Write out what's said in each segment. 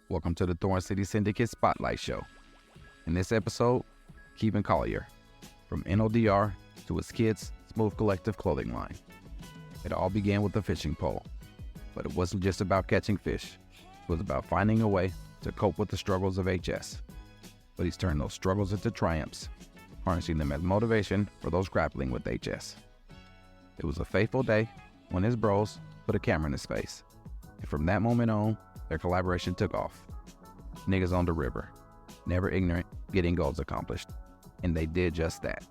Welcome to the Thorn City Syndicate Spotlight Show. In this episode, Keevin Collier, from NODR to his kids' Smooth Collective clothing line. It all began with a fishing pole, but it wasn't just about catching fish. It was about finding a way to cope with the struggles of HS. But he's turned those struggles into triumphs, harnessing them as motivation for those grappling with HS. It was a fateful day when his bros put a camera in his face. And from that moment on, their collaboration took off. Niggas on the river, never ignorant, getting goals accomplished. And they did just that.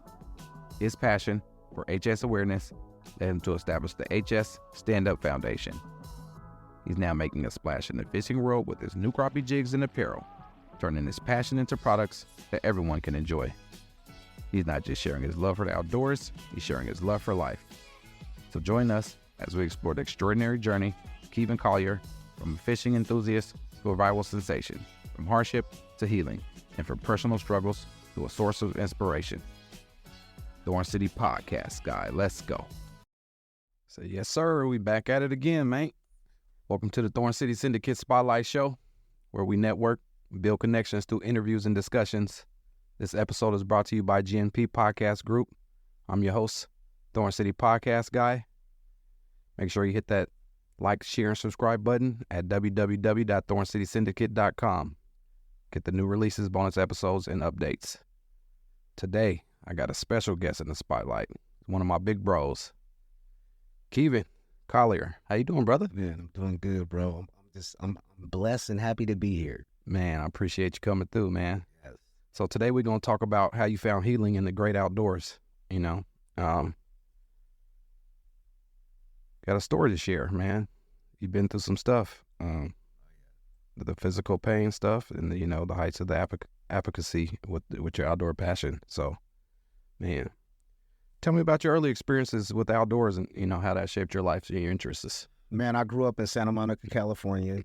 His passion for HS awareness led him to establish the HS Stand Up Foundation. He's now making a splash in the fishing world with his new crappie jigs and apparel, turning his passion into products that everyone can enjoy. He's not just sharing his love for the outdoors, he's sharing his love for life. So join us as we explore the extraordinary journey of Keevin Collier, from a fishing enthusiast to a viral sensation, from hardship to healing, and from personal struggles to a source of inspiration. Thorn City Podcast, guy. Let's go. So yes, sir. We back at it again, man. Welcome to the Thorn City Syndicate Spotlight Show, where we network, build connections through interviews and discussions. This episode is brought to you by GNP Podcast Group. I'm your host, Thorn City Podcast Guy. Make sure you hit that like, share, and subscribe button at www.thorncitysyndicate.com. Get the new releases, bonus episodes, and updates. Today, I got a special guest in the spotlight. One of my big bros, Keevin Collier. How you doing, brother? Man, I'm doing good, bro. I'm blessed and happy to be here. Man, I appreciate you coming through, man. Yes. So today we're going to talk about how you found healing in the great outdoors, you know. Got a story to share, man. You've been through some stuff, the physical pain stuff, and the heights of the advocacy with your outdoor passion. So, man, tell me about your early experiences with the outdoors and how that shaped your life and your interests. Man, I grew up in Santa Monica, California.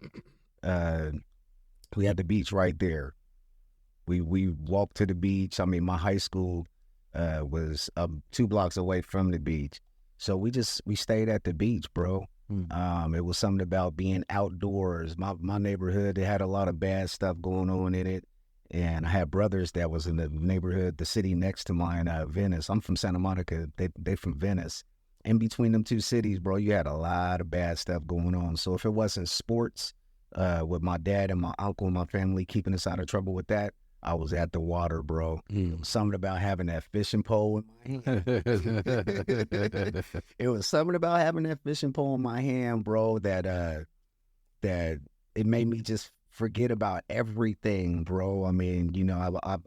We had the beach right there. We walked to the beach. I mean, my high school was 2 blocks away from the beach. So we stayed at the beach, bro. It was something about being outdoors. My neighborhood, they had a lot of bad stuff going on in it. And I had brothers that was in the neighborhood, the city next to mine, Venice. I'm from Santa Monica. They from Venice. In between them two cities, bro, you had a lot of bad stuff going on. So if it wasn't sports, with my dad and my uncle and my family keeping us out of trouble with that, I was at the water, bro. Something about having that fishing pole in my hand. It was something about having that fishing pole in my hand, bro, that it made me just forget about everything, bro. I mean,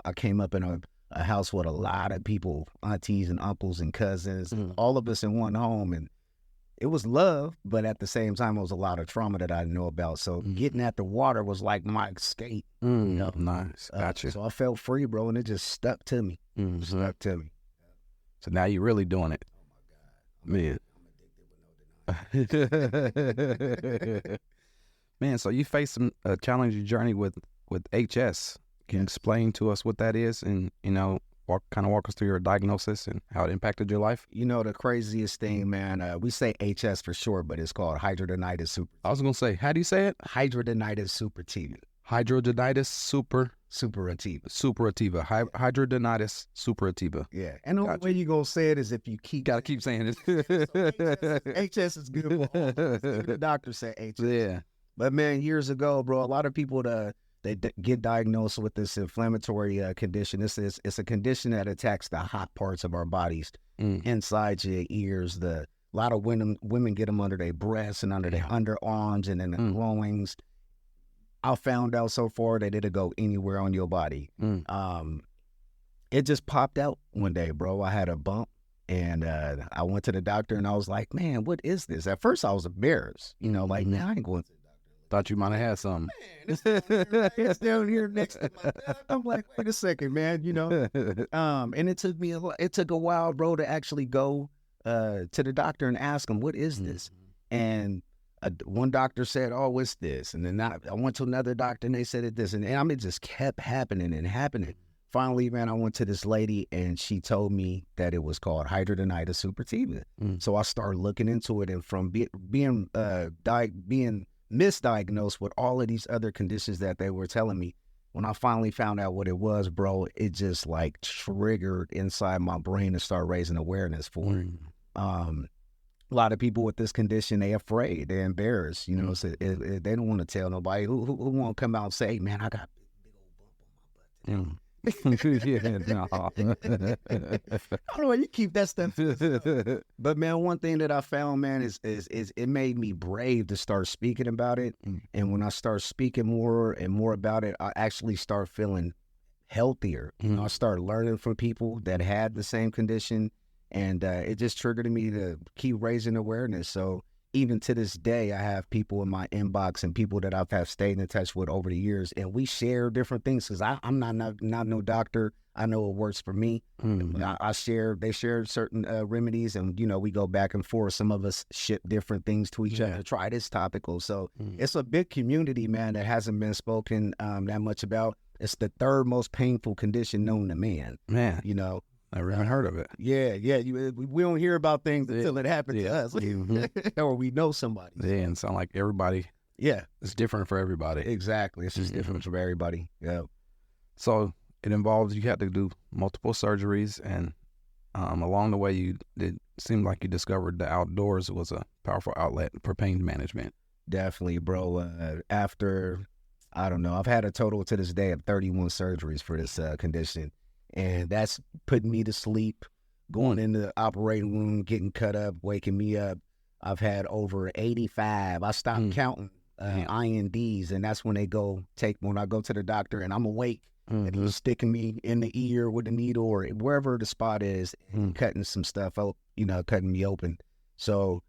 I came up in a house with a lot of people, aunties and uncles and cousins, all of us in one home, and it was love, but at the same time, it was a lot of trauma that I didn't know about. So getting at the water was like my escape. Nice. Gotcha. So I felt free, bro, and it just stuck to me. Stuck to me. So now you're really doing it. Oh, my God. Man. I'm addicted with Man, so you faced a challenging journey with HS. Can you explain to us what that is and, walk us through your diagnosis and how it impacted your life? The craziest thing, man, we say HS for short, but it's called hidradenitis suppurativa. I was going to say, how do you say it? Hidradenitis suppurativa. Hidradenitis suppurativa. Hidradenitis suppurativa. Yeah. And the only way you're going to say it is if you gotta keep saying it. HS is good for all. The doctor said HS. Yeah. But, man, years ago, bro, a lot of people, they get diagnosed with this inflammatory condition. It's a condition that attacks the hot parts of our bodies, inside your ears. A lot of women get them under their breasts and under their underarms and in the loins. I found out so far that it'll go anywhere on your body. It just popped out one day, bro. I had a bump, and I went to the doctor, and I was like, man, what is this? At first, I was embarrassed. Man, I ain't going to. Thought you might have had something. Man, it's down here next to my bed. I'm like, wait a second, man, And it took a while, bro, to actually go to the doctor and ask him, what is this? And one doctor said, oh, it's this. And then I went to another doctor, and they said it this. And it just kept happening and happening. Finally, man, I went to this lady, and she told me that it was called hidradenitis suppurativa. So I started looking into it, and from being misdiagnosed with all of these other conditions that they were telling me. When I finally found out what it was, bro, it just like triggered inside my brain to start raising awareness for it. A lot of people with this condition, they afraid, they're embarrassed, you know, so they don't want to tell nobody. Who won't come out and say, man, I got a big old bump on my butt. Yeah, no. I don't know why you keep that stuff. But man, one thing that I found, man, is it made me brave to start speaking about it. And when I start speaking more and more about it, I actually start feeling healthier. You know, I start learning from people that had the same condition, and it just triggered me to keep raising awareness. So even to this day, I have people in my inbox and people that I've have stayed in touch with over the years, and we share different things because I'm not no doctor. I know it works for me. They share certain remedies, and you know, we go back and forth. Some of us ship different things to each other. Try this topical. So it's a big community, man, that hasn't been spoken that much about. It's the third most painful condition known to man. Man, you know. I haven't heard of it. Yeah. We don't hear about things until it happens to us, or we know somebody. Yeah, and sound like everybody. Yeah, it's different for everybody. Exactly, it's just different for everybody. Yeah. So it involves you had to do multiple surgeries, and along the way, it seemed like you discovered the outdoors was a powerful outlet for pain management. Definitely, bro. After I don't know, I've had a total to this day of 31 surgeries for this condition. And that's putting me to sleep, going in the operating room, getting cut up, waking me up. I've had over 85. I stopped counting INDs, and that's when when I go to the doctor and I'm awake, and he's sticking me in the ear with a needle or wherever the spot is, and cutting some stuff out, you know, cutting me open. So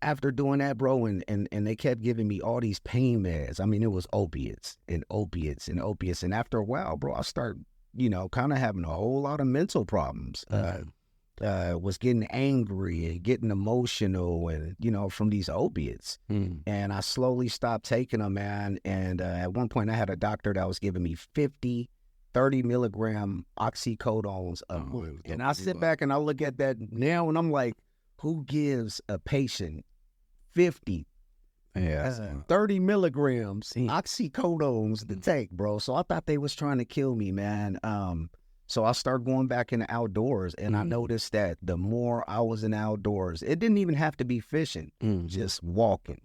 after doing that, bro, and they kept giving me all these pain meds. I mean, it was opiates and opiates and opiates. And after a while, bro, I start, you know, kind of having a whole lot of mental problems. Was getting angry and getting emotional, and you know, from these opiates. And I slowly stopped taking them, man. And at one point, I had a doctor that was giving me 30 milligram oxycodones a month. And I sit back and I look at that now, and I'm like, who gives a patient 30 milligrams oxycodones to take, bro? So I thought they was trying to kill me, man. So I started going back in the outdoors, and I noticed that the more I was in the outdoors, it didn't even have to be fishing, just walking.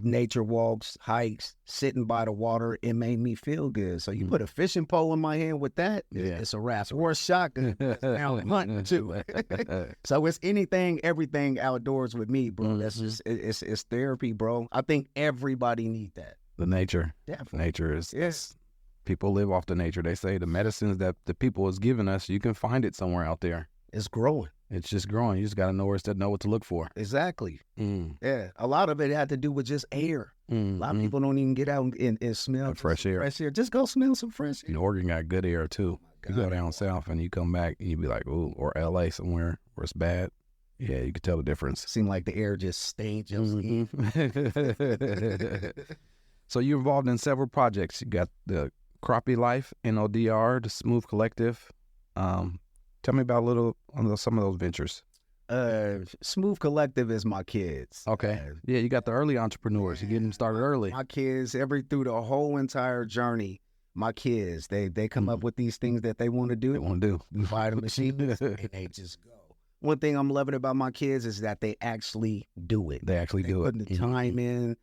Nature walks, hikes, sitting by the water, it made me feel good. So you put a fishing pole in my hand with that, it's a wrap. Or a shotgun, out hunting too. So it's everything outdoors with me, bro. That's just, it's therapy, bro. I think everybody need that. The nature. Definitely. Nature is, yes. People live off the nature. They say the medicines that the people is giving us, you can find it somewhere out there. It's growing. It's just growing. You just got to know what to look for. Exactly. Yeah. A lot of it had to do with just air. A lot of people don't even get out and smell fresh air. Just go smell some fresh air. And Oregon got good air too. You go down south and you come back and you be like, ooh, or LA somewhere where it's bad. Yeah, you can tell the difference. Seem like the air just stains. So you're involved in several projects. You got the Crappie Life, NODR, the Smooth Collective. Tell me about some of those ventures. Smooth Collective is my kids. Okay. Yeah, you got the early entrepreneurs. You get them started early. My kids, through the whole entire journey, my kids, they come up with these things that they want to do. They want to do. We buy the machines and they just go. One thing I'm loving about my kids is that they actually do it. They actually do it. Putting the time in.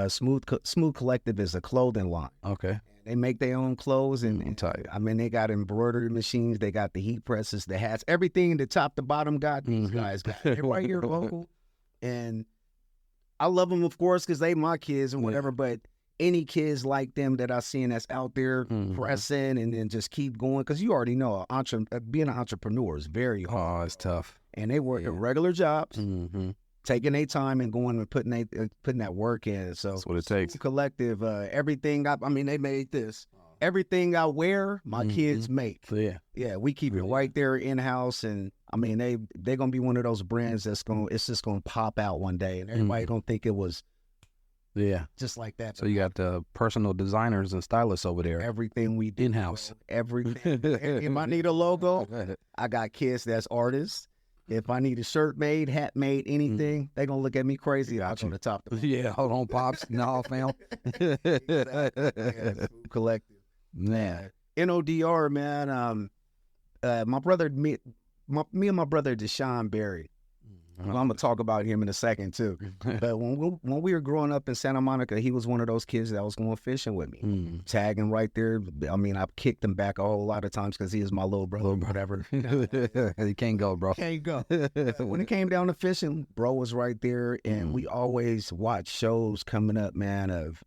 Smooth Collective is a clothing line. Okay. They make their own clothes, and I mean, they got embroidery machines, they got the heat presses, the hats, everything, the top to bottom got these guys got. Everybody here local, and I love them, of course, because they my kids and whatever. But any kids like them that I seen that's out there pressing and then just keep going, because you already know being an entrepreneur is very hard. Oh, it's tough, and they work at regular jobs. Taking their time and going and putting that work in. So that's what it takes. Collective, everything. They made this. Everything I wear, my kids make. Yeah, we keep it right there in house, and I mean they're gonna be one of those brands it's just gonna pop out one day, and everybody gonna think it was. Yeah, just like that. So you got the personal designers and stylists over there. Everything we do in house. Everything. If I need a logo, I got kids that's artists. If I need a shirt made, hat made, anything, they gonna look at me crazy. I'll go to top. Yeah, hold on, pops. No, fam. Yeah, collective. Man. NODR, man. My brother, me and my brother Deshaun Berry. Well, I'm gonna talk about him in a second too. But when we were growing up in Santa Monica, he was one of those kids that was going fishing with me, tagging right there. I mean, I kicked him back a whole lot of times because he is my little brother, whatever. He can't go, bro. Can't go. When it came down to fishing, bro was right there, and we always watched shows coming up, man, of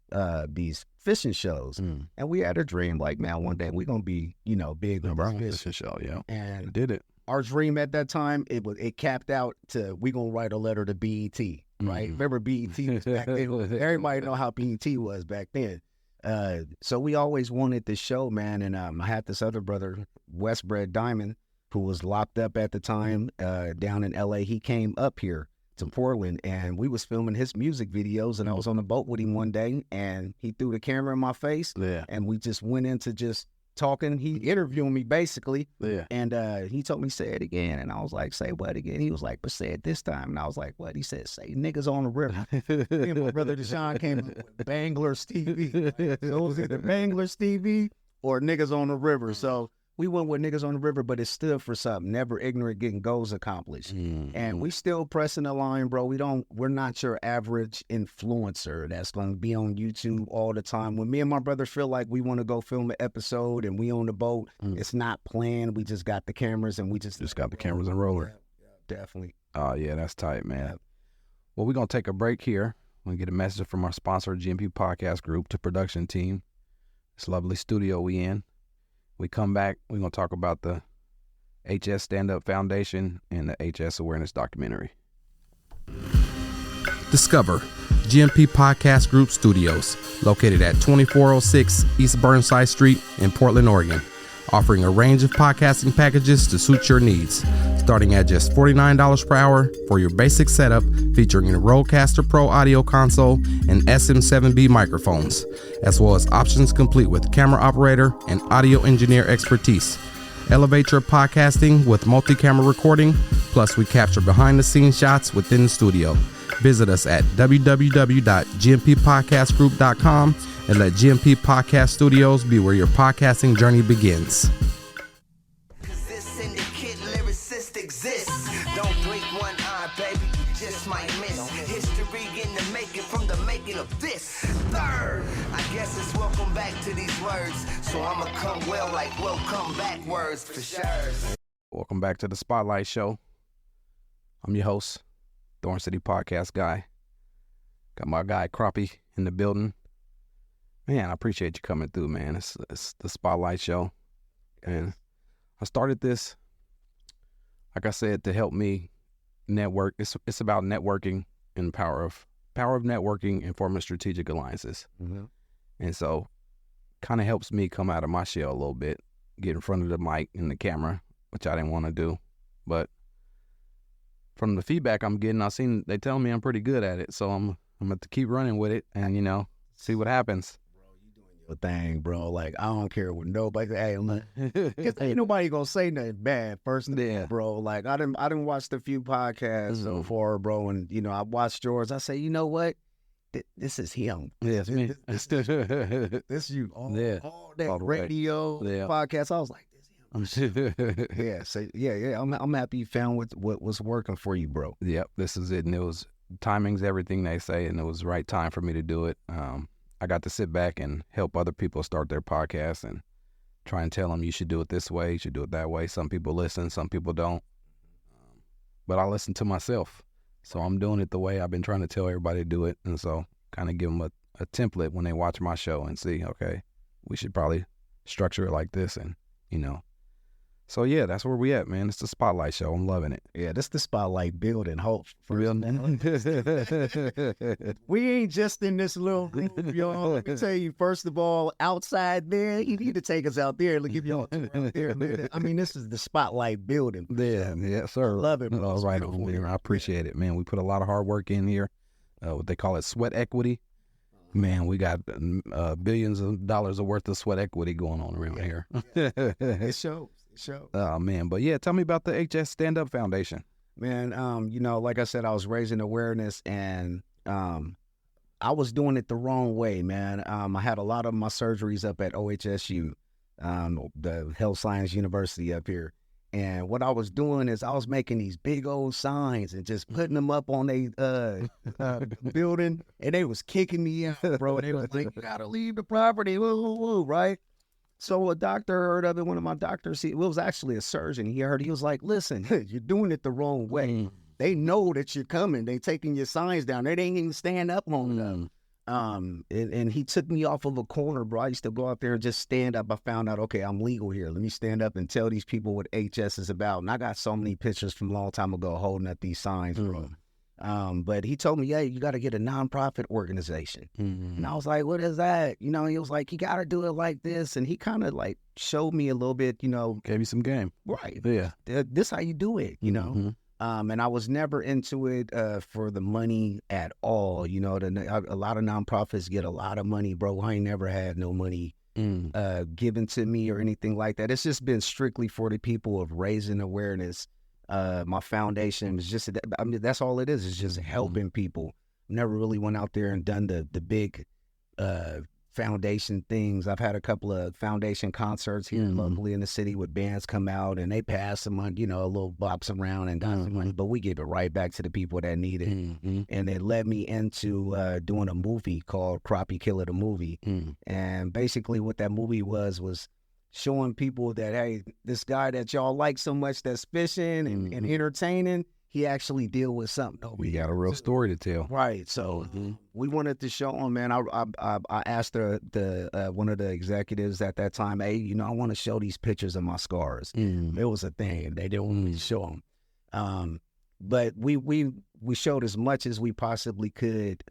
these fishing shows, and we had a dream, like, man, one day we're gonna be, big on this fishing show, yeah, and did it. Our dream at that time, it capped out to we gonna write a letter to BET, right? Remember BET was back then? Everybody know how BET was back then. So we always wanted this show, man. And I had this other brother, Westbred Diamond, who was locked up at the time down in LA. He came up here to Portland, and we was filming his music videos. And I was on the boat with him one day, and he threw the camera in my face, and we just went into just talking. He interviewed me basically, and he told me, say it again, and I was like, say what again? He was like, but say it this time, and I was like, what? He said, say niggas on the river. Me and my brother Deshaun came up with Bangler's TV. Right? So it was either Bangler's TV or niggas on the river. So we went with niggas on the river, but it stood for something. Never ignorant, getting goals accomplished. And we still pressing the line, bro. We're not your average influencer that's going to be on YouTube all the time. When me and my brother feel like we want to go film an episode and we on the boat, it's not planned. We just got the cameras and we just got the cameras and roller. Yeah, definitely. Oh, yeah, that's tight, man. Well, we're going to take a break here. We're going to get a message from our sponsor, GMP Podcast Group, to production team. This lovely studio we in. We come back, we're going to talk about the HS Stand-Up Foundation and the HS Awareness documentary. Discover GMP Podcast Group Studios, located at 2406 East Burnside Street in Portland, Oregon, offering a range of podcasting packages to suit your needs, starting at just $49 per hour for your basic setup, featuring a Rodecaster Pro audio console and SM7B microphones, as well as options complete with camera operator and audio engineer expertise. Elevate your podcasting with multi-camera recording, plus we capture behind-the-scenes shots within the studio. Visit us at www.gmpodcastgroup.com and let GMP Podcast Studios be where your podcasting journey begins. This syndicate lyricist exists. Don't blink one eye, baby, you just might miss. History in the making from the making of this. Third, I guess it's welcome back to these words. So I'ma come well like welcome back words for sure. Welcome back to the Spotlight Show. I'm your host, Thorn City Podcast guy. Got my guy Crappie in the building. Man, I appreciate you coming through, man. It's the Spotlight Show. And I started this, like I said, to help me network. It's about networking and power of networking and forming strategic alliances. And so kind of helps me come out of my shell a little bit, get in front of the mic and the camera, which I didn't want to do. But from the feedback I'm getting, they tell me I'm pretty good at it. So I'm going to keep running with it and, see what happens. Thing, bro. Like, I don't care what nobody say. Hey, look, ain't nobody gonna say nothing bad first, bro. Like, I didn't watch a few podcasts so far, bro, and I watched yours. I say, you know what? This is him. Yes, me. This you. All that radio podcast. I was like, this him. I'm happy you found what was working for you, bro. Yep, this is it. And it was timing's everything, they say, and it was the right time for me to do it. I got to sit back and help other people start their podcasts and try and tell them you should do it this way, you should do it that way. Some people listen, some people don't. But I listen to myself. So I'm doing it the way I've been trying to tell everybody to do it. And so kind of give them a template when they watch my show and see, okay, we should probably structure it like this. And, So, yeah, that's where we at, man. It's the Spotlight Show. I'm loving it. Yeah, this the Spotlight building hope. Building. We ain't just in this little room, y'all. Let me tell you, first of all, outside there, you need to take us out there and give y'all a tour out there. I mean, this is the Spotlight building. Yeah, yes, sir. Love it, bro. All right, I appreciate it, man. We put a lot of hard work in here. What they call it, sweat equity. Man, we got billions of dollars worth of sweat equity going on around here. It shows. Oh, man. But, yeah, tell me about the HS Stand-Up Foundation. Man, you know, like I said, I was raising awareness, and I was doing it the wrong way, man. I had a lot of my surgeries up at OHSU, the Health Science University up here. And what I was doing is I was making these big old signs and just putting them up on a building, and they was kicking me out, bro. They was like, "You gotta leave the property," woo, woo, woo, right? So a doctor heard of it. One of my doctors, it was actually a surgeon. He heard. He was like, "Listen, you're doing it the wrong way. They know that you're coming. They taking your signs down. They ain't even stand up on them." And he took me off of a corner, bro. I used to go out there and just stand up. I found out, okay, I'm legal here. Let me stand up and tell these people what HS is about. And I got so many pictures from a long time ago holding up these signs, bro. But he told me, "Yeah, you got to get a nonprofit organization." And I was like, "What is that?" You know, he was like, "You got to do it like this." And he kind of like showed me a little bit, you know. Gave you some game. Right. Yeah. This how you do it, you know. And I was never into it for the money at all. You know, a lot of nonprofits get a lot of money, bro. I ain't never had no money given to me or anything like that. It's just been strictly for the people of raising awareness. My foundation is just, I mean, that's all it is. It's just helping people. Never really went out there and done the big foundation things. I've had a couple of foundation concerts here locally in the city with bands come out and they pass some money, you know, a little bops around and got some money, but we give it right back to the people that need it. And it led me into doing a movie called Crappie, Killa the movie. And basically what that movie was showing people that, hey, this guy that y'all like so much that's fishing and entertaining, he actually deal with something. We got a real story to tell. Right. So we wanted to show him, man. I asked the one of the executives at that time, "Hey, you know, I want to show these pictures of my scars." It was a thing. They didn't want me to show them. But we showed as much as we possibly could,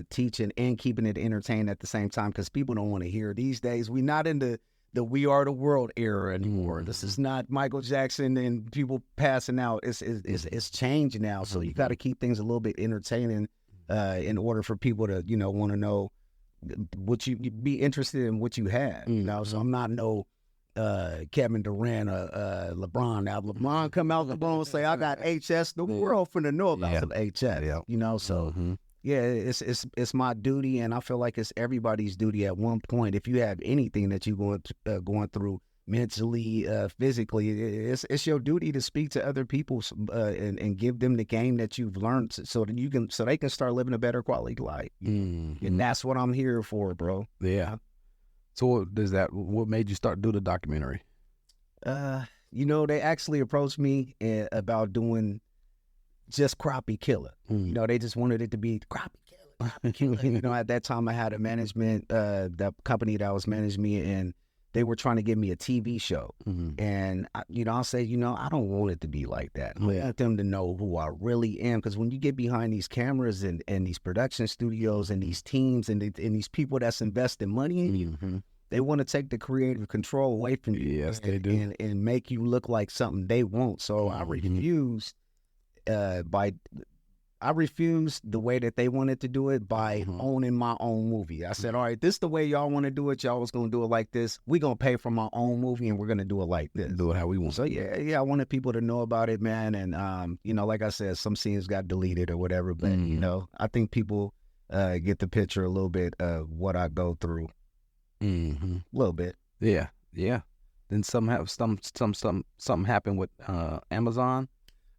teaching and keeping it entertained at the same time, because people don't want to hear these days. We're not in the We Are the World era anymore. This is not Michael Jackson and people passing out. It's changing now. So you got to keep things a little bit entertaining in order for people to, you know, want to know what you be interested in what you have. You know, so I'm not no Kevin Durant or LeBron. Now LeBron come out the bone and say, "I got HS." The world finna know about some HS. You know, so. Yeah, it's my duty, and I feel like it's everybody's duty at one point. If you have anything that you're going through mentally, physically, it's your duty to speak to other people and give them the game that you've learned, so that they can start living a better quality life. And that's what I'm here for, bro. Yeah. So what made you start do the documentary? You know, they actually approached me about doing just Crappie Killa. You know, they just wanted it to be Crappie Killa. You know, at that time I had a management, the company that was managing me, and they were trying to give me a TV show. And, you know, I'll say, you know, I don't want it to be like that. I want them to know who I really am. Because when you get behind these cameras and these production studios and these teams and these people that's investing money in you, they want to take the creative control away from you. Yes, they do. And make you look like something they want. So I refused. I refused the way that they wanted to do it by owning my own movie. I said, all right, this is the way y'all want to do it. Y'all was going to do it like this. We're going to pay for my own movie and we're going to do it like this. Do it how we want. So yeah, I wanted people to know about it, man. And, you know, like I said, some scenes got deleted or whatever, but you know, I think people get the picture a little bit of what I go through. A little bit. Yeah. Then something happened with Amazon.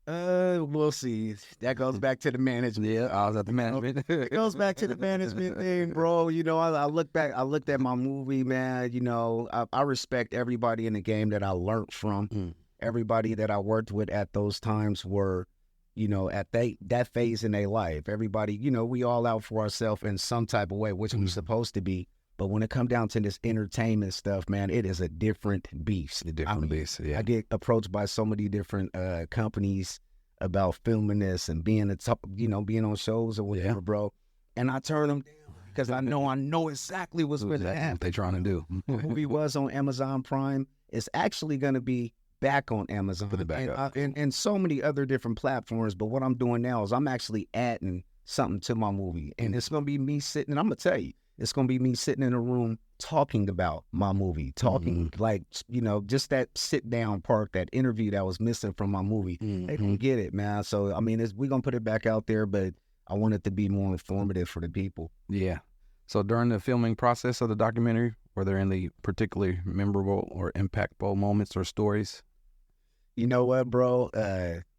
We'll see. That goes back to the management. Yeah, I was at the management. It goes back to the management thing, bro. You know, I looked at my movie, man. You know, I respect everybody in the game that I learned from. Everybody that I worked with at those times were, you know, at that phase in their life. Everybody, you know, we all out for ourselves in some type of way, which we're supposed to be. But when it comes down to this entertainment stuff, man, it is a different beast. Beast, yeah. I get approached by so many different companies about filming this and being being on shows or whatever, bro. And I turn them down because I know exactly what's going to happen. What they trying to do. The movie was on Amazon Prime. It's actually going to be back on Amazon and so many other different platforms. But what I'm doing now is I'm actually adding something to my movie, and it's going to be me sitting. And I'm going to tell you, It's going to be me sitting in a room talking about my movie, talking like, you know, just that sit down part, that interview that was missing from my movie. They don't get it, man. So, I mean, we're going to put it back out there, but I want it to be more informative for the people. Yeah. So during the filming process of the documentary, were there any particularly memorable or impactful moments or stories? You know what, bro?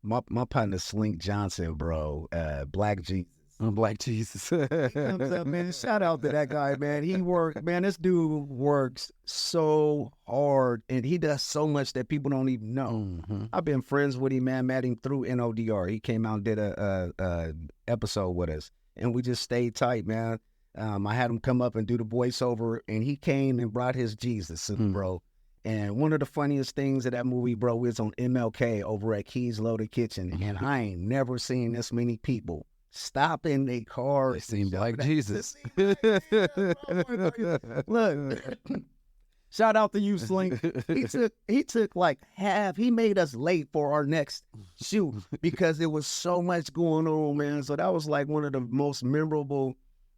My partner Slink Johnson, bro, Black Jesus. Black Jesus. He comes up, man. Shout out to that guy, man. He worked, man. This dude works so hard, and he does so much that people don't even know. I've been friends with him, man. Met him through NODR. He came out and did a episode with us, and we just stayed tight, man. I had him come up and do the voiceover, and he came and brought his Jesus, bro. And one of the funniest things of that movie, bro, was on MLK over at Keys Loaded Kitchen, and I ain't never seen this many people stop in their cars. They seemed like Jesus. Look, shout out to you, Slink. He took like half. He made us late for our next shoot because there was so much going on, man. So that was like one of the most memorable.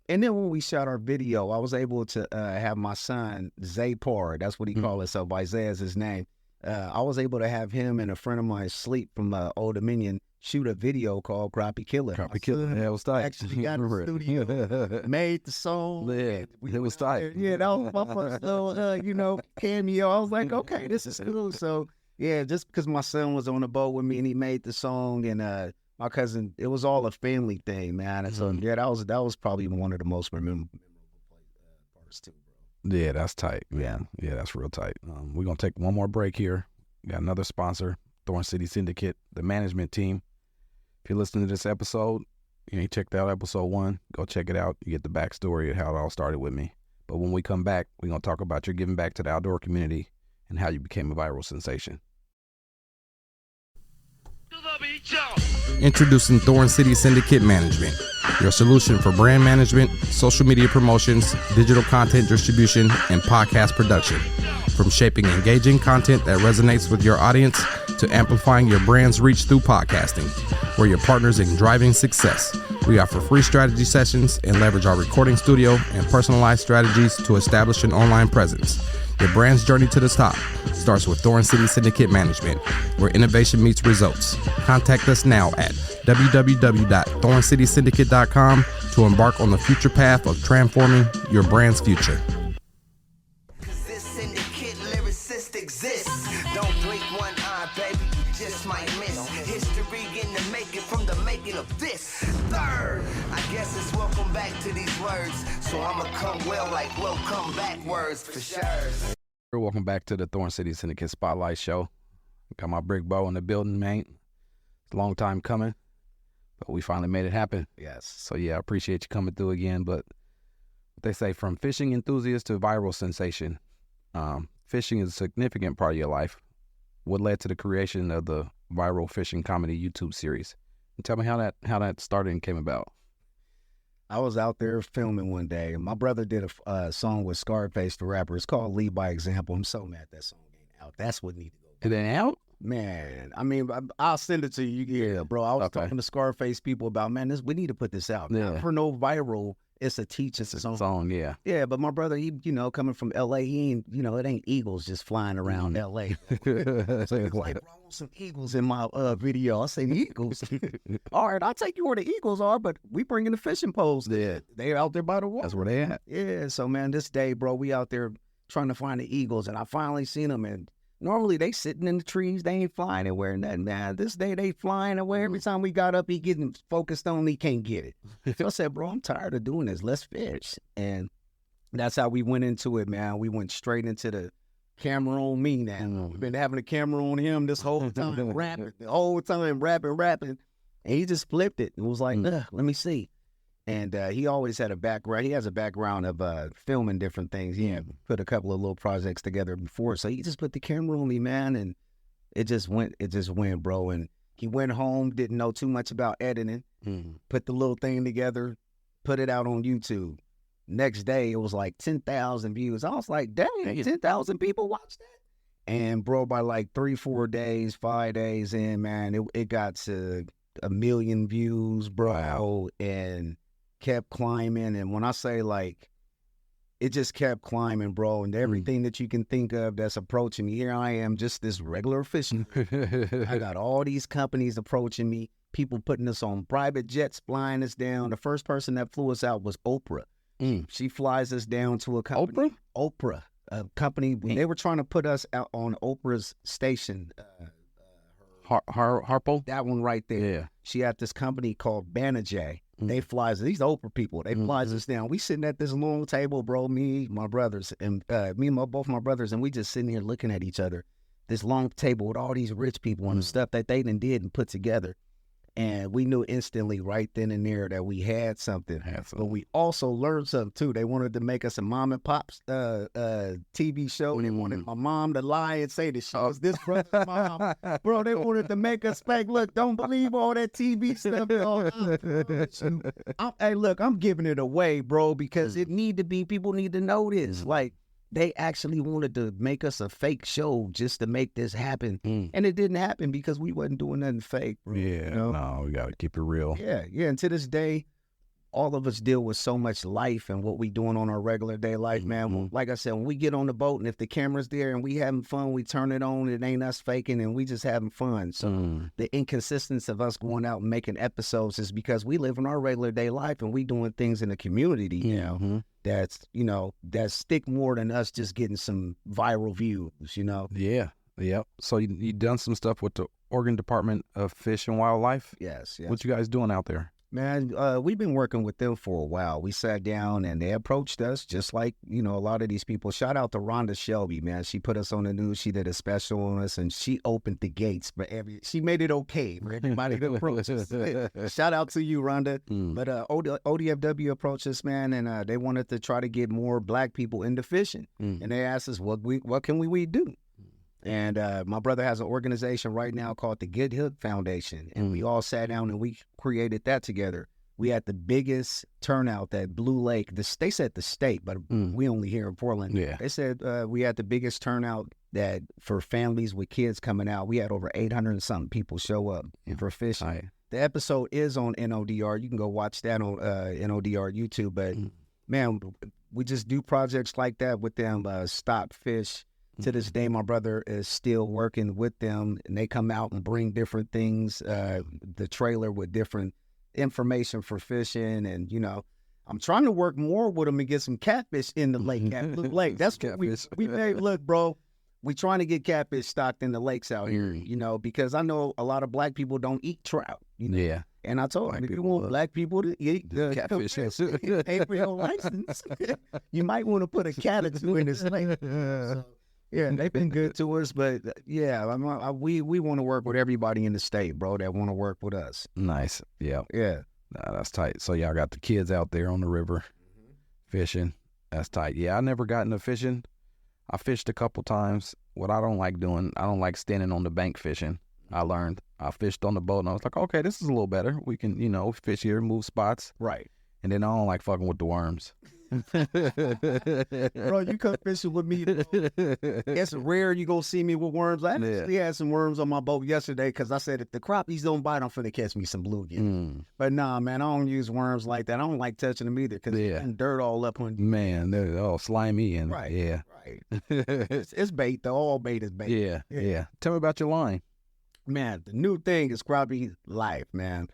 And then when we shot our video, I was able to have my son, Zaypar, that's what he called himself, Isaiah is his name. I was able to have him and a friend of mine, Sleep from Old Dominion, shoot a video called Crappie, Killa. Crappie, Killa. Yeah, it was tight. Actually got in the studio, made the song. Yeah, it was tight. Yeah, that was my first little, cameo. I was like, okay, this is cool. So, yeah, just because my son was on the boat with me and he made the song, and my cousin, it was all a family thing, man. And so, yeah, that was probably one of the most memorable parts too, bro. Yeah, that's tight, man. Yeah, that's real tight. We're going to take one more break here. We got another sponsor, Thorn City Syndicate, the management team. If you're listening to this episode, you ain't checked out episode 1, go check it out. You get the backstory of how it all started with me. But when we come back, we're going to talk about your giving back to the outdoor community and how you became a viral sensation. Introducing Thorn City Syndicate Management, your solution for brand management, social media promotions, digital content distribution, and podcast production. From shaping engaging content that resonates with your audience to amplifying your brand's reach through podcasting, we're your partners in driving success. We offer free strategy sessions and leverage our recording studio and personalized strategies to establish an online presence. Your brand's journey to the top starts with Thorn City Syndicate Management, where innovation meets results. Contact us now at www.thorncitysyndicate.com to embark on the future path of transforming your brand's future. This syndicate lyricist exists. Don't blink one eye, baby, you just might miss. History in the making from the making of this. Third, I guess it's welcome back to these words. So I'ma come well like welcome back words for sure. Welcome back to the Thorn City Syndicate Spotlight Show. Got my brick bow in the building, man. It's a long time coming, but we finally made it happen. Yes. So yeah, I appreciate you coming through again. But they say from fishing enthusiast to viral sensation, fishing is a significant part of your life. What led to the creation of the viral fishing comedy YouTube series? And tell me how that started and came about. I was out there filming one day, and my brother did a song with Scarface, the rapper. It's called Lead by Example. I'm so mad that song ain't out. That's what need to go. It ain't out? Man, I mean, I'll send it to you. Yeah, bro. I was talking to Scarface people about, man, we need to put this out. Yeah. Not for no viral. It's a teaching song. Yeah. Yeah, but my brother, he, coming from L.A., he ain't, it ain't eagles just flying around L.A. So he's like, bro, I want some eagles in my video. I say, eagles? All right, I'll take you where the eagles are, but we bringing the fishing poles. They're out there by the water. That's where they at. Yeah, so, man, this day, bro, we out there trying to find the eagles, and I finally seen them, and normally they sitting in the trees. They ain't flying anywhere and nothing, man. This day they flying away. Every time we got up, he getting focused on, he can't get it. So I said, bro, I'm tired of doing this. Let's fish. And that's how we went into it, man. We went straight into the camera on me now. We've been having the camera on him this whole time, rapping. And he just flipped it and was like, let me see. And he always had a background. He has a background of filming different things. He put a couple of little projects together before. So he just put the camera on me, man, and it just went, bro. And he went home, didn't know too much about editing, put the little thing together, put it out on YouTube. Next day, it was like 10,000 views. I was like, dang, 10,000 people watched that? And, bro, by like 3-4 days, 5 days in, man, it got to 1 million views, bro. Wow. And kept climbing. And when I say like it just kept climbing, bro. And everything that you can think of that's approaching me, here I am, just this regular fisherman. I got all these companies approaching me, people putting us on private jets, flying us down. The first person that flew us out was Oprah. She flies us down to a company. Oprah, a company. They were trying to put us out on Oprah's station. Harpo? That one right there. Yeah. She had this company called Banajay. They flies, these Oprah people, they flies us down. We sitting at this long table, bro, me, my brothers, and both my brothers, and we just sitting here looking at each other. This long table with all these rich people and the stuff that they done did and put together. And we knew instantly right then and there that we had something. But we also learned something too. They wanted to make us a mom and pop's TV show. They wanted my mom to lie and say that she was this brother's mom. Bro, they wanted to make us fake. Look, don't believe all that TV stuff. Hey, look, I'm giving it away, bro, because it need to be, people need to know this. Like, they actually wanted to make us a fake show just to make this happen. And it didn't happen because we wasn't doing nothing fake, bro. Yeah, no, we got to keep it real. Yeah. And to this day, all of us deal with so much life and what we doing on our regular day life, man. Like I said, when we get on the boat and if the camera's there and we having fun, we turn it on, it ain't us faking and we just having fun. So the inconsistency of us going out and making episodes is because we live in our regular day life and we doing things in the community now that's, that stick more than us just getting some viral views, Yeah. So you done some stuff with the Oregon Department of Fish and Wildlife? Yes. What you guys doing out there? Man, we've been working with them for a while. We sat down and they approached us just like, a lot of these people. Shout out to Rhonda Shelby, man. She put us on the news. She did a special on us and she opened the gates for she made it okay for everybody to approach us. Shout out to you, Rhonda. But ODFW approached us, man, and they wanted to try to get more black people into fishing. And they asked us, what can we do? And my brother has an organization right now called the Good Hook Foundation. And we all sat down and we created that together. We had the biggest turnout at Blue Lake. They said the state, but we only here in Portland. Yeah. They said we had the biggest turnout that for families with kids coming out. We had over 800 and something people show up for fishing. Right. The episode is on NODR. You can go watch that on NODR YouTube. But, man, we just do projects like that with them, Stop Fish. To this day, my brother is still working with them, and they come out and bring different things, the trailer with different information for fishing. And, I'm trying to work more with them and get some catfish in the lake at Blue Lake. That's what we made. Look, bro, we trying to get catfish stocked in the lakes out here, because I know a lot of black people don't eat trout. Yeah. And I told him, if you want black people to eat catfish, pay for your license, you might want to put a cat or two in this lake. So, yeah, they've been good to us, but we want to work with everybody in the state, bro, that want to work with us. Nice. Yeah. Nah, that's tight. So y'all got the kids out there on the river fishing. That's tight. Yeah, I never got into fishing. I fished a couple times. What I don't like doing, I don't like standing on the bank fishing. I learned. I fished on the boat, and I was like, okay, this is a little better. We can, fish here, move spots. Right. And then I don't like fucking with the worms. Bro, you come fishing with me, bro. It's rare you gonna see me with worms. I actually had some worms on my boat yesterday because I said if the crappies don't bite, I'm finna catch me some bluegill. But nah, man, I don't use worms like that. I don't like touching them either because they're dirt all up on you. Man, they're all slimy and right. It's bait though. All bait is bait. Yeah. Tell me about your line. Man, the new thing is Crappie Life, man.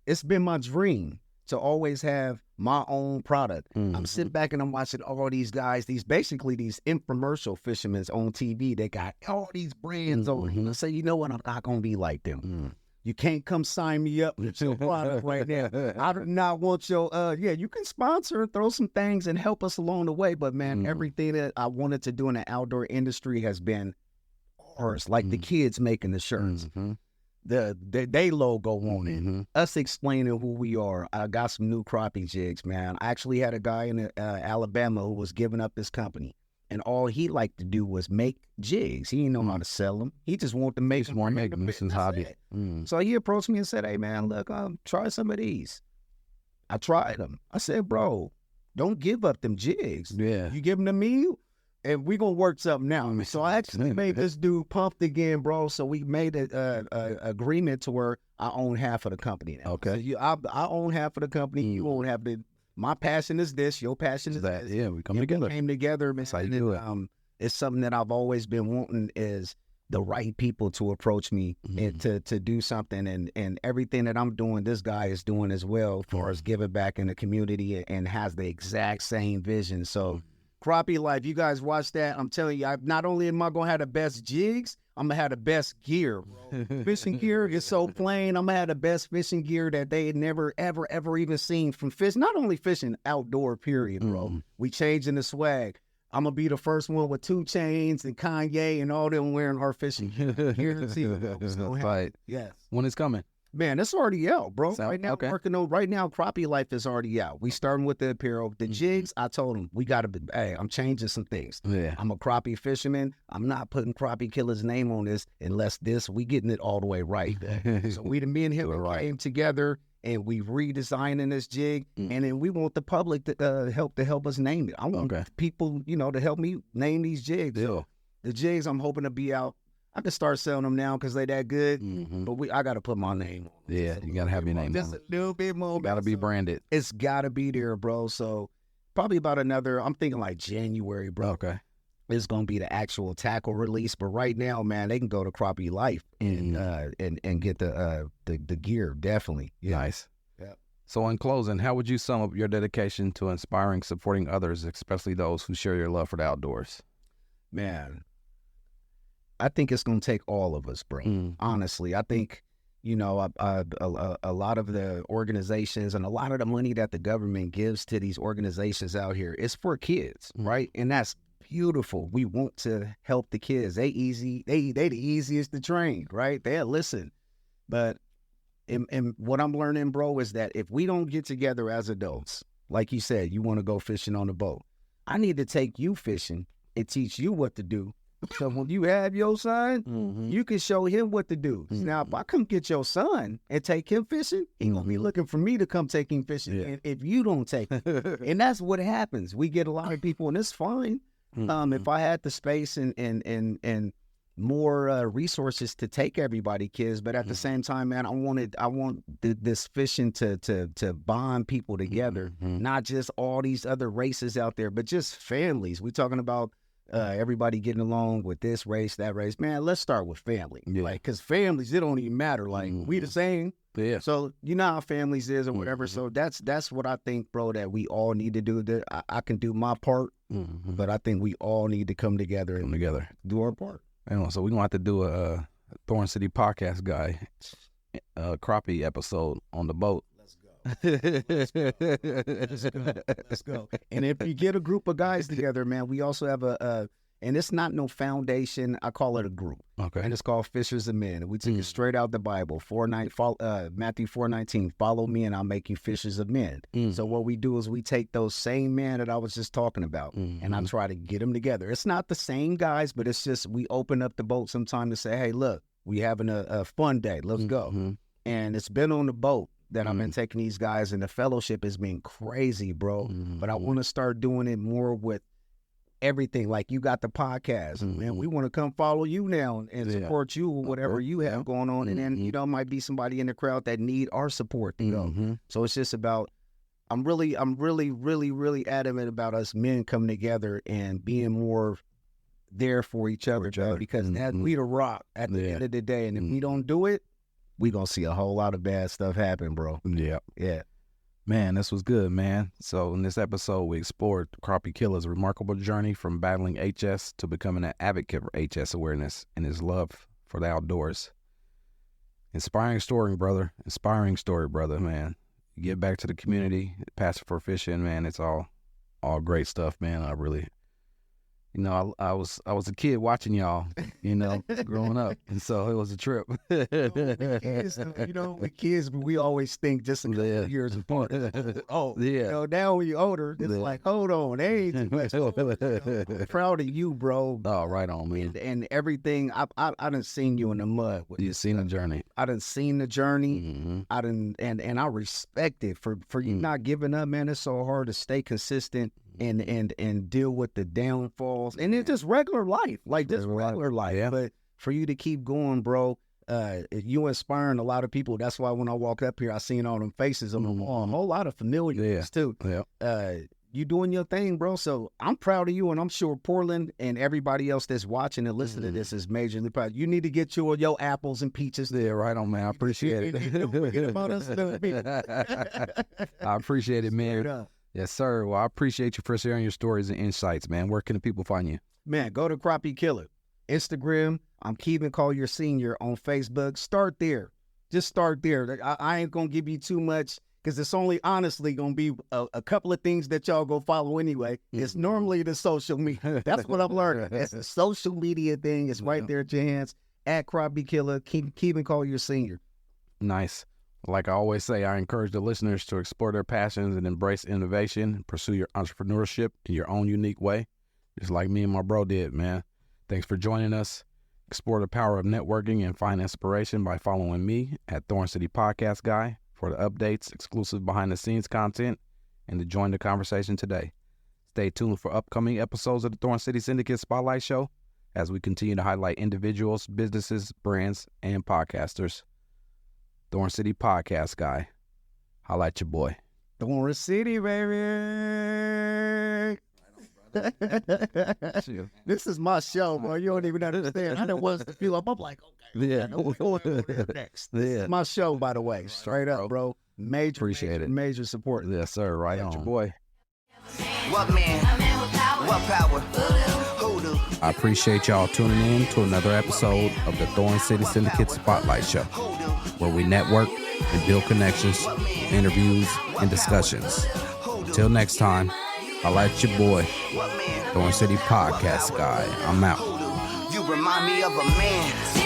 It's been my dream to always have my own product. I'm sitting back and I'm watching all these guys, these infomercial fishermen on TV. They got all these brands on. And I say, you know what? I'm not going to be like them. You can't come sign me up with your product right now. I do not want your, you can sponsor and throw some things and help us along the way. But man, everything that I wanted to do in the outdoor industry has been ours, like the kids making the shirts. They logo on it. Us explaining who we are. I got some new crappie jigs, man. I actually had a guy in Alabama who was giving up his company, and all he liked to do was make jigs. He didn't know how to sell them. He just wanted to make them. This is hobby. So he approached me and said, "Hey, man, look, try some of these." I tried them. I said, "Bro, don't give up them jigs. Yeah, you give them to me." And we gonna work something out. So I actually made this dude pumped again, bro. So we made an agreement to where I own half of the company now. Okay. So I own half of the company. You own half of my passion is this, your passion is that. this. Yeah, we come And together. We came together, man. That's how you do it. It's something that I've always been wanting is the right people to approach me and to do something. And everything that I'm doing, this guy is doing as well as far as giving back in the community and has the exact same vision. So Crappie Life, you guys watch that. I'm telling you, not only am I going to have the best jigs, I'm going to have the best gear, bro. Fishing gear is so plain. I'm going to have the best fishing gear that they had never, ever, ever even seen from fish. Not only fishing, outdoor, period, bro. We changing the swag. I'm going to be the first one with 2 Chainz and Kanye and all them wearing our fishing gear. Right. Yes. When it's coming? Man, it's already out, bro. So, right now, okay. working on. Right now, Crappie Life is already out. We starting with the apparel, the jigs. I told him we gotta be. Hey, I'm changing some things. Yeah. I'm a crappie fisherman. I'm not putting Crappie Killa's name on this unless we getting it all the way right. So me and him came together and we redesigning this jig, and then we want the public to help us name it. I want people, to help me name these jigs. Yeah. So the jigs, I'm hoping to be out. I can start selling them now because they that good, but I got to put my name on them. Yeah, you got to have your name Just on a it. little bit more. Got to be branded. It's got to be there, bro. So probably about I'm thinking like January, bro. Okay. It's going to be the actual tackle release. But right now, man, they can go to Crappie Life and get the gear, definitely. Yeah. Nice. Yep. So in closing, how would you sum up your dedication to inspiring, supporting others, especially those who share your love for the outdoors? Man, I think it's going to take all of us, bro. Honestly, I think, a lot of the organizations and a lot of the money that the government gives to these organizations out here is for kids, right? And that's beautiful. We want to help the kids. They the easiest to train, right? They'll listen. But and what I'm learning, bro, is that if we don't get together as adults, like you said, you want to go fishing on the boat, I need to take you fishing and teach you what to do. So when you have your son, you can show him what to do. Now, if I come get your son and take him fishing, he gonna be looking for me to come take him fishing. And if you don't take him, and that's what happens. We get a lot of people, and it's fine. If I had the space and more resources to take everybody, kids, but at the same time, man, I want this fishing to bond people together, not just all these other races out there, but just families. We're talking about everybody getting along with this race, that race. Man, let's start with family. Like, because families, it don't even matter. Like, we the same. Yeah. So, you know how families is or whatever. So that's what I think, bro, that we all need to do. I can do my part, but I think we all need to come together and do our part. So we're going to have to do a Thorn City podcast guy crappie episode on the boat. Let's go. And if you get a group of guys together, man, we also have and it's not no foundation. I call it a group. Okay. And it's called Fishers of Men. And we took it straight out the Bible. Matthew 4:19. Follow me and I'll make you fishers of men. So what we do is we take those same men that I was just talking about and I try to get them together. It's not the same guys, but it's just we open up the boat sometime to say, hey, look, we having a fun day. Let's go. And it's been on the boat that I've been taking these guys, and the fellowship has been crazy, bro. But I want to start doing it more with everything. Like, you got the podcast, man. We want to come follow you now and support you with whatever you have going on. And then, might be somebody in the crowd that need our support to go. So it's just about, I'm really, really adamant about us men coming together and being more there for each other, bro, because that we the rock at the end of the day. And if we don't do it, we gonna see a whole lot of bad stuff happen, bro. Yeah. Man, this was good, man. So in this episode, we explored Crappie Killa's remarkable journey from battling HS to becoming an advocate for HS awareness and his love for the outdoors. Inspiring story, brother, man. You get back to the community, passion for fishing, man. It's all great stuff, man. I really, I was a kid watching y'all, growing up, and so it was a trip. We kids, but we always think just a couple of years apart. Now when you're older, it's like, hold on, they ain't too much older. I'm proud of you, bro. Oh, right on, man. And everything, I done seen you in the mud. You've seen the journey. I done seen the journey. I done, and I respect it for you not giving up, man. It's so hard to stay consistent and deal with the downfalls, and it's just regular life, like just regular life. Yeah. But for you to keep going, bro, You inspiring a lot of people. That's why when I walk up here, I seen all them faces on the wall. A whole lot of familiars too. Yeah. You doing your thing, bro. So I'm proud of you, and I'm sure Portland and everybody else that's watching and listening to this is majorly proud. You need to get your apples and peaches. Yeah, right on, man. I appreciate it. Don't forget about us. I appreciate it, man. Yes, sir. Well, I appreciate you for sharing your stories and insights, man. Where can the people find you? Man, go to Crappie Killa. Instagram, I'm Keevin Collier Sr. on Facebook. Start there. Just start there. I ain't going to give you too much because it's only honestly going to be a couple of things that y'all go follow anyway. It's normally the social media. That's what I'm learning. It's the social media thing. It's right there at your hands. At Crappie Killa, Keevin Collier Sr. Nice. Like I always say, I encourage the listeners to explore their passions and embrace innovation and pursue your entrepreneurship in your own unique way, just like me and my bro did, man. Thanks for joining us. Explore the power of networking and find inspiration by following me at Thorn City Podcast Guy for the updates, exclusive behind-the-scenes content, and to join the conversation today. Stay tuned for upcoming episodes of the Thorn City Syndicate Spotlight Show as we continue to highlight individuals, businesses, brands, and podcasters. Thorn City Podcast Guy. Holla at your boy. Thorn City, baby. This is my show, bro. You don't even understand. I know what's the feel. I'm like, okay. Yeah. Next. Yeah. This is my show, by the way. Straight up, bro. Appreciate it. Major support. Yes, sir. Right on. Your boy. What man? What power? Hoodoo. I appreciate y'all tuning in to another episode of the Thorn City Syndicate Spotlight Show, where we network and build connections, interviews, and discussions. Until next time, I like your boy, Thorn City Podcast Guy. I'm out. You remind me of a man.